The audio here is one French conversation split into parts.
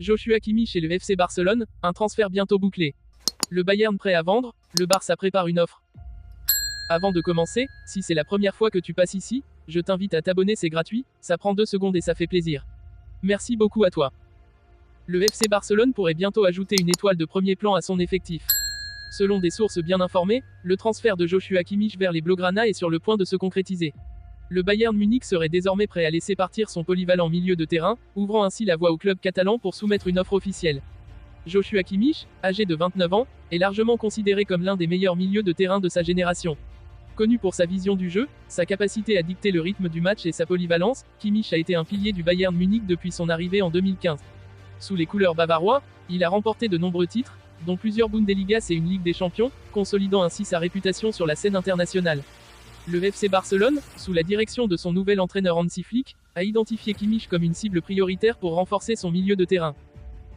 Joshua Kimmich et le FC Barcelone, un transfert bientôt bouclé. Le Bayern prêt à vendre, le Barça prépare une offre. Avant de commencer, si c'est la première fois que tu passes ici, je t'invite à t'abonner, c'est gratuit, ça prend 2 secondes et ça fait plaisir. Merci beaucoup à toi. Le FC Barcelone pourrait bientôt ajouter une étoile de premier plan à son effectif. Selon des sources bien informées, le transfert de Joshua Kimmich vers les Blaugrana est sur le point de se concrétiser. Le Bayern Munich serait désormais prêt à laisser partir son polyvalent milieu de terrain, ouvrant ainsi la voie au club catalan pour soumettre une offre officielle. Joshua Kimmich, âgé de 29 ans, est largement considéré comme l'un des meilleurs milieux de terrain de sa génération. Connu pour sa vision du jeu, sa capacité à dicter le rythme du match et sa polyvalence, Kimmich a été un pilier du Bayern Munich depuis son arrivée en 2015. Sous les couleurs bavarois, il a remporté de nombreux titres, dont plusieurs Bundesligas et une Ligue des Champions, consolidant ainsi sa réputation sur la scène internationale. Le FC Barcelone, sous la direction de son nouvel entraîneur Hansi Flick, a identifié Kimmich comme une cible prioritaire pour renforcer son milieu de terrain.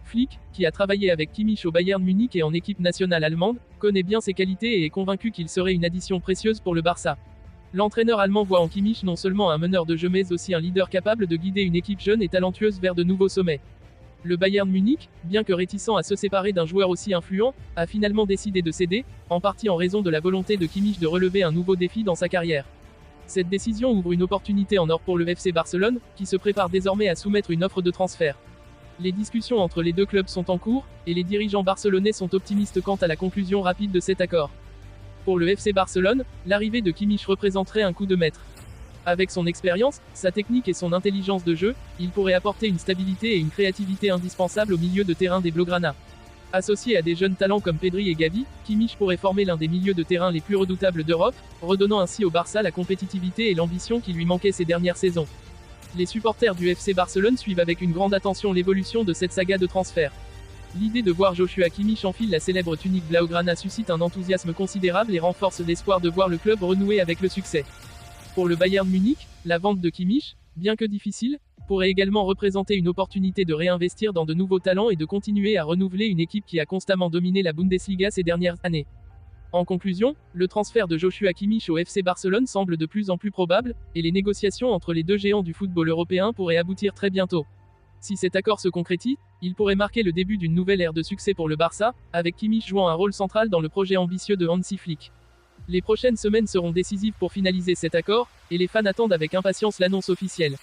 Flick, qui a travaillé avec Kimmich au Bayern Munich et en équipe nationale allemande, connaît bien ses qualités et est convaincu qu'il serait une addition précieuse pour le Barça. L'entraîneur allemand voit en Kimmich non seulement un meneur de jeu mais aussi un leader capable de guider une équipe jeune et talentueuse vers de nouveaux sommets. Le Bayern Munich, bien que réticent à se séparer d'un joueur aussi influent, a finalement décidé de céder, en partie en raison de la volonté de Kimmich de relever un nouveau défi dans sa carrière. Cette décision ouvre une opportunité en or pour le FC Barcelone, qui se prépare désormais à soumettre une offre de transfert. Les discussions entre les deux clubs sont en cours, et les dirigeants barcelonais sont optimistes quant à la conclusion rapide de cet accord. Pour le FC Barcelone, l'arrivée de Kimmich représenterait un coup de maître. Avec son expérience, sa technique et son intelligence de jeu, il pourrait apporter une stabilité et une créativité indispensables au milieu de terrain des Blaugrana. Associé à des jeunes talents comme Pedri et Gavi, Kimmich pourrait former l'un des milieux de terrain les plus redoutables d'Europe, redonnant ainsi au Barça la compétitivité et l'ambition qui lui manquaient ces dernières saisons. Les supporters du FC Barcelone suivent avec une grande attention l'évolution de cette saga de transfert. L'idée de voir Joshua Kimmich enfiler la célèbre tunique Blaugrana suscite un enthousiasme considérable et renforce l'espoir de voir le club renouer avec le succès. Pour le Bayern Munich, la vente de Kimmich, bien que difficile, pourrait également représenter une opportunité de réinvestir dans de nouveaux talents et de continuer à renouveler une équipe qui a constamment dominé la Bundesliga ces dernières années. En conclusion, le transfert de Joshua Kimmich au FC Barcelone semble de plus en plus probable, et les négociations entre les deux géants du football européen pourraient aboutir très bientôt. Si cet accord se concrétise, il pourrait marquer le début d'une nouvelle ère de succès pour le Barça, avec Kimmich jouant un rôle central dans le projet ambitieux de Hansi Flick. Les prochaines semaines seront décisives pour finaliser cet accord, et les fans attendent avec impatience l'annonce officielle.